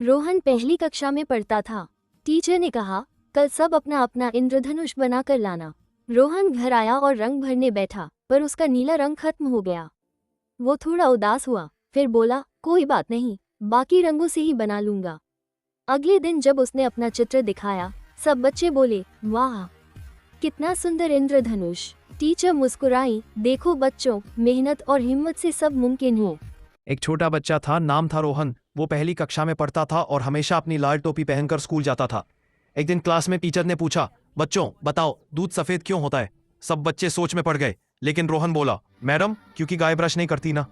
रोहन पहली कक्षा में पढ़ता था। टीचर ने कहा, कल सब अपना अपना इंद्रधनुष बनाकर लाना। रोहन घर आया और रंग भरने बैठा, पर उसका नीला रंग खत्म हो गया। वो थोड़ा उदास हुआ, फिर बोला, कोई बात नहीं, बाकी रंगों से ही बना लूंगा। अगले दिन जब उसने अपना चित्र दिखाया, सब बच्चे बोले, वाह, कितना सुंदर इंद्रधनुष। टीचर मुस्कुराई, देखो बच्चों, मेहनत और हिम्मत से सब मुमकिन है। एक छोटा बच्चा था, नाम था रोहन। वो पहली कक्षा में पढ़ता था और हमेशा अपनी लाल टोपी पहनकर स्कूल जाता था। एक दिन क्लास में टीचर ने पूछा, बच्चों बताओ, दूध सफेद क्यों होता है? सब बच्चे सोच में पड़ गए, लेकिन रोहन बोला, मैडम, क्योंकि गाय ब्रश नहीं करती ना।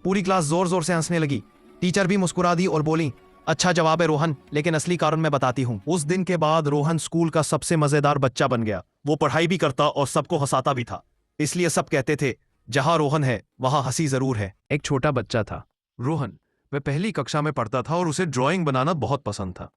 पूरी क्लास जोर जोर से हंसने लगी। टीचर भी मुस्कुरा दी और बोली, अच्छा जवाब है रोहन, लेकिन असली कारण मैं बताती हूँ। उस दिन के बाद रोहन स्कूल का सबसे मजेदार बच्चा बन गया। वो पढ़ाई भी करता और सबको हंसाता भी था। इसलिए सब कहते थे, जहां रोहन है वहां हंसी जरूर है। एक छोटा बच्चा था, रोहन। वह पहली कक्षा में पढ़ता था और उसे ड्राइंग बनाना बहुत पसंद था।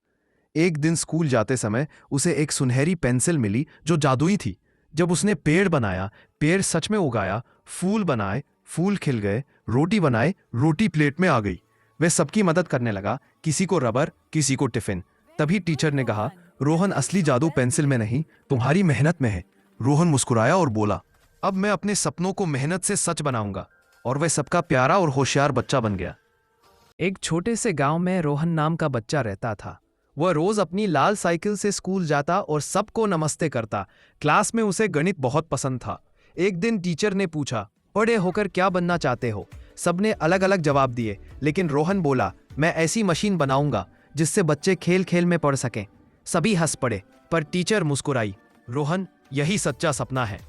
एक दिन स्कूल जाते समय उसे एक सुनहरी पेंसिल मिली जो जादुई थी। जब उसने पेड़ बनाया, पेड़ सच में उगाया, फूल बनाए, फूल खिल गए, रोटी बनाए, रोटी प्लेट में आ गई। वह सबकी मदद करने लगा, किसी को रबर, किसी को टिफिन। तभी टीचर ने कहा, रोहन, असली जादू पेंसिल में नहीं, तुम्हारी मेहनत में है। रोहन मुस्कुराया और बोला, अब मैं अपने सपनों को मेहनत से सच बनाऊंगा। और वह सबका प्यारा और होशियार बच्चा बन गया। एक छोटे से गांव में रोहन नाम का बच्चा रहता था। वह रोज अपनी लाल साइकिल से स्कूल जाता और सबको नमस्ते करता। क्लास में उसे गणित बहुत पसंद था। एक दिन टीचर ने पूछा, बड़े होकर क्या बनना चाहते हो? सबने अलग अलग जवाब दिए, लेकिन रोहन बोला, मैं ऐसी मशीन बनाऊंगा जिससे बच्चे खेल खेल में पढ़ सकें। सभी हंस पड़े, पर टीचर मुस्कुराई, रोहन, यही सच्चा सपना है।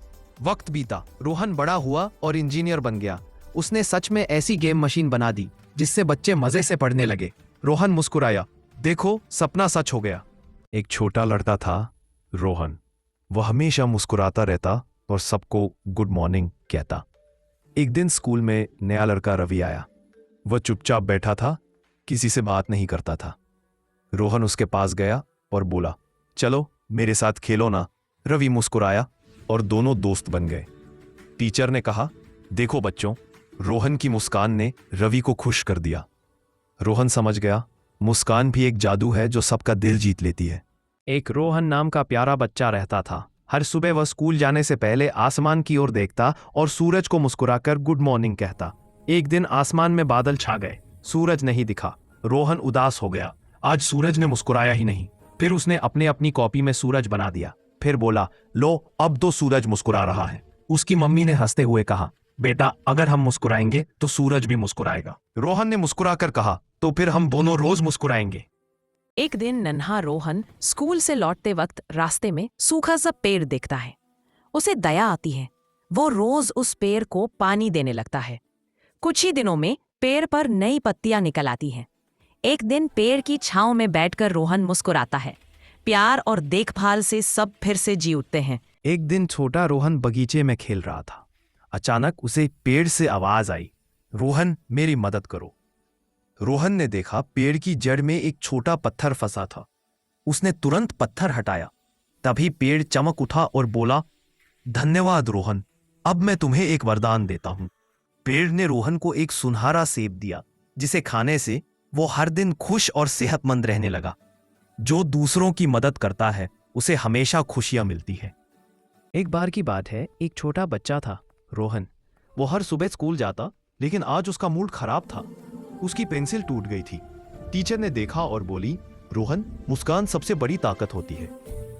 वक्त बीता, रोहन बड़ा हुआ और इंजीनियर बन गया। उसने सच में ऐसी गेम मशीन बना दी जिससे बच्चे मजे से पढ़ने लगे। रोहन मुस्कुराया, देखो, सपना सच हो गया। एक छोटा लड़का था, रोहन। वह हमेशा मुस्कुराता रहता और सबको गुड मॉर्निंग कहता। एक दिन स्कूल में नया लड़का रवि आया। वह चुपचाप बैठा था, किसी से बात नहीं करता था। रोहन उसके पास गया और बोला, चलो मेरे साथ खेलो ना। रवि मुस्कुराया और दोनों दोस्त बन गए। टीचर ने कहा, देखो बच्चों, रोहन की मुस्कान ने रवि को खुश कर दिया। रोहन समझ गया, मुस्कान भी एक जादू है जो सबका दिल जीत लेती है। एक रोहन नाम का प्यारा बच्चा रहता था। हर सुबह वह स्कूल जाने से पहले आसमान की ओर देखता और सूरज को मुस्कुराकर गुड मॉर्निंग कहता। एक दिन आसमान में बादल छा गए, सूरज नहीं दिखा। रोहन उदास हो गया, आज सूरज ने मुस्कुराया ही नहीं। फिर उसने अपनी कॉपी में सूरज बना दिया। फिर बोला, लो, अब तो सूरज मुस्कुरा रहा है। उसकी मम्मी ने हंसते हुए कहा, बेटा, अगर हम मुस्कुराएंगे तो सूरज भी मुस्कुराएगा। रोहन ने मुस्कुराकर कहा, तो फिर हम दोनों रोज मुस्कुराएंगे। एक दिन नन्हा रोहन स्कूल से लौटते वक्त रास्ते में सूखा सा पेड़ देखता है। उसे दया आती है। वो रोज उस पेड़ को पानी देने लगता है। कुछ ही दिनों में पेड़ पर नई पत्तियां निकल आती हैं। एक दिन पेड़ की छांव में बैठकर रोहन मुस्कुराता है। प्यार और देखभाल से सब फिर से जी उठते हैं। एक दिन छोटा रोहन बगीचे में खेल रहा था। अचानक उसे पेड़ से आवाज आई, रोहन, मेरी मदद करो। रोहन ने देखा, पेड़ की जड़ में एक छोटा पत्थर फंसा था। उसने तुरंत पत्थर हटाया। तभी पेड़ चमक उठा और बोला, धन्यवाद रोहन, अब मैं तुम्हें एक वरदान देता हूं। पेड़ ने रोहन को एक सुनहरा सेब दिया, जिसे खाने से वो हर दिन खुश और सेहतमंद रहने लगा। जो दूसरों की मदद करता है उसे हमेशा खुशियां मिलती है। एक बार की बात है, एक छोटा बच्चा था, रोहन। वो हर सुबह स्कूल जाता, लेकिन आज उसका मूड खराब था। उसकी पेंसिल टूट गई थी। टीचर ने देखा और बोली, रोहन, मुस्कान सबसे बड़ी ताकत होती है।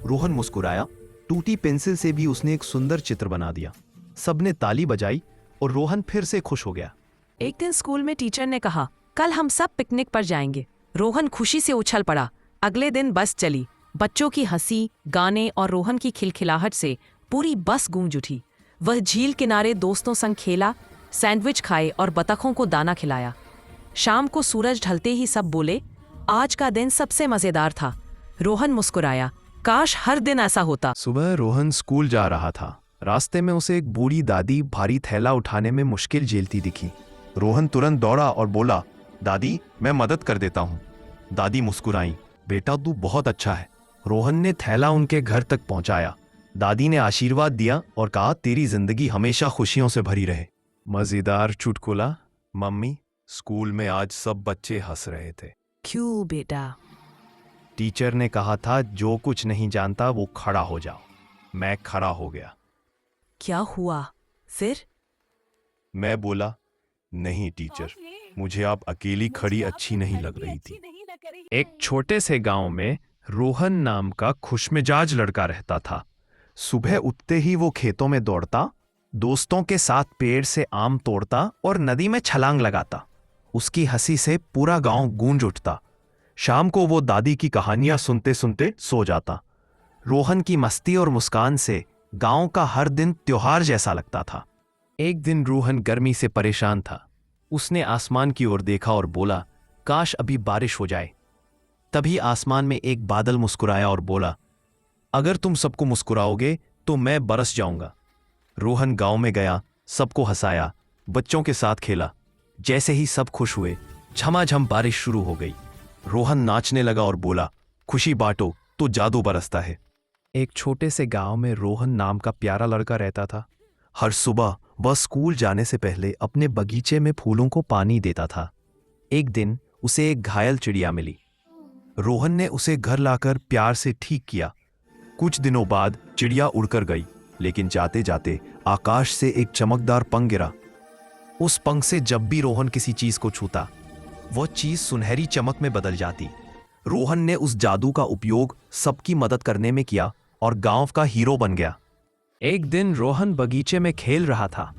रोहन मुस्कुराया। टूटी पेंसिल से भी उसने एक सुंदर चित्र बना दिया। सबने ताली बजाई और रोहन फिर से खुश हो गया। एक दिन स्कूल में टीचर ने कहा, कल हम सब पिकनिक पर जाएंगे। रोहन खुशी से उछल पड़ा। अगले दिन बस चली। बच्चों की हंसी, गाने और रोहन की खिलखिलाहट से पूरी बस गूंज उठी। वह झील किनारे दोस्तों संग खेला, सैंडविच खाए और बतखों को दाना खिलाया। शाम को सूरज ढलते ही सब बोले, आज का दिन सबसे मजेदार था। रोहन मुस्कुराया, काश हर दिन ऐसा होता। सुबह रोहन स्कूल जा रहा था। रास्ते में उसे एक बूढ़ी दादी भारी थैला उठाने में मुश्किल झेलती दिखी। रोहन तुरंत दौड़ा और बोला, दादी, मैं मदद कर देता हूँ। दादी मुस्कुराई, बेटा, तू बहुत अच्छा है। रोहन ने थैला उनके घर तक पहुंचाया। दादी ने आशीर्वाद दिया और कहा, तेरी जिंदगी हमेशा खुशियों से भरी रहे। मजेदार चुटकुला, मम्मी, स्कूल में आज सब बच्चे हंस रहे थे। क्यों बेटा? टीचर ने कहा था जो कुछ नहीं जानता वो खड़ा हो जाओ। मैं खड़ा हो गया। क्या हुआ फिर? मैं बोला, नहीं टीचर, मुझे आप अकेली खड़ी अच्छी नहीं लग रही थी। एक छोटे से गांव में रोहन नाम का खुशमिजाज लड़का रहता था। सुबह उठते ही वो खेतों में दौड़ता, दोस्तों के साथ पेड़ से आम तोड़ता और नदी में छलांग लगाता। उसकी हंसी से पूरा गांव गूंज उठता। शाम को वो दादी की कहानियां सुनते सुनते सो जाता। रोहन की मस्ती और मुस्कान से गांव का हर दिन त्योहार जैसा लगता था। एक दिन रोहन गर्मी से परेशान था। उसने आसमान की ओर देखा और बोला, काश अभी बारिश हो जाए। तभी आसमान में एक बादल मुस्कुराया और बोला, अगर तुम सबको मुस्कुराओगे तो मैं बरस जाऊंगा। रोहन गांव में गया, सबको हंसाया, बच्चों के साथ खेला। जैसे ही सब खुश हुए, झमाझम बारिश शुरू हो गई। रोहन नाचने लगा और बोला, खुशी बांटो तो जादू बरसता है। एक छोटे से गांव में रोहन नाम का प्यारा लड़का रहता था। हर सुबह वह स्कूल जाने से पहले अपने बगीचे में फूलों को पानी देता था। एक दिन उसे एक घायल चिड़िया मिली। रोहन ने उसे घर लाकर प्यार से ठीक किया। कुछ दिनों बाद चिड़िया उड़कर गई, लेकिन जाते जाते आकाश से एक चमकदार पंख गिरा। उस पंख से जब भी रोहन किसी चीज को छूता, वह चीज सुनहरी चमक में बदल जाती। रोहन ने उस जादू का उपयोग सबकी मदद करने में किया और गांव का हीरो बन गया। एक दिन रोहन बगीचे में खेल रहा था।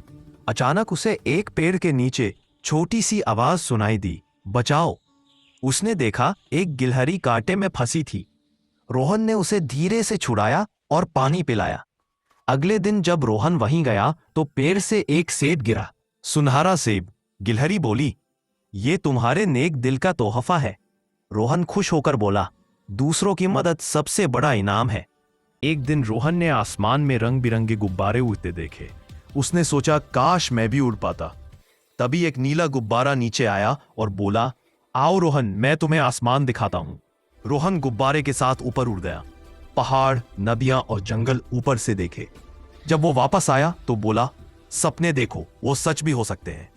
अचानक उसे एक पेड़ के नीचे छोटी सी आवाज सुनाई दी, बचाओ। उसने देखा एक गिलहरी कांटे में फंसी थी। रोहन ने उसे धीरे से छुड़ाया और पानी पिलाया। अगले दिन जब रोहन वहीं गया तो पेड़ से एक सेब गिरा, सुनहरा सेब। गिलहरी बोली, ये तुम्हारे नेक दिल का तोहफा है। रोहन खुश होकर बोला, दूसरों की मदद सबसे बड़ा इनाम है। एक दिन रोहन ने आसमान में रंग बिरंगे गुब्बारे उड़ते देखे। उसने सोचा, काश मैं भी उड़ पाता। तभी एक नीला गुब्बारा नीचे आया और बोला, आओ रोहन, मैं तुम्हें आसमान दिखाता हूं। रोहन गुब्बारे के साथ ऊपर उड़ गया। पहाड़, नदियां और जंगल ऊपर से देखे। जब वो वापस आया तो बोला, सपने देखो, वो सच भी हो सकते हैं।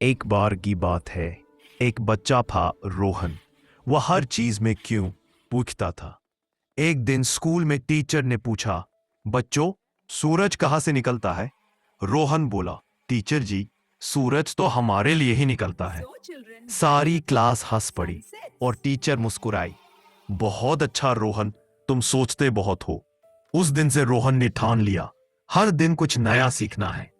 एक बार की बात है, एक बच्चा था रोहन। वह हर चीज में क्यों पूछता था। एक दिन स्कूल में टीचर ने पूछा, बच्चों, सूरज कहां से निकलता है? रोहन बोला, टीचर जी, सूरज तो हमारे लिए ही निकलता है। सारी क्लास हंस पड़ी और टीचर मुस्कुराई। बहुत अच्छा रोहन, तुम सोचते बहुत हो। उस दिन से रोहन ने ठान लिया, हर दिन कुछ नया सीखना है।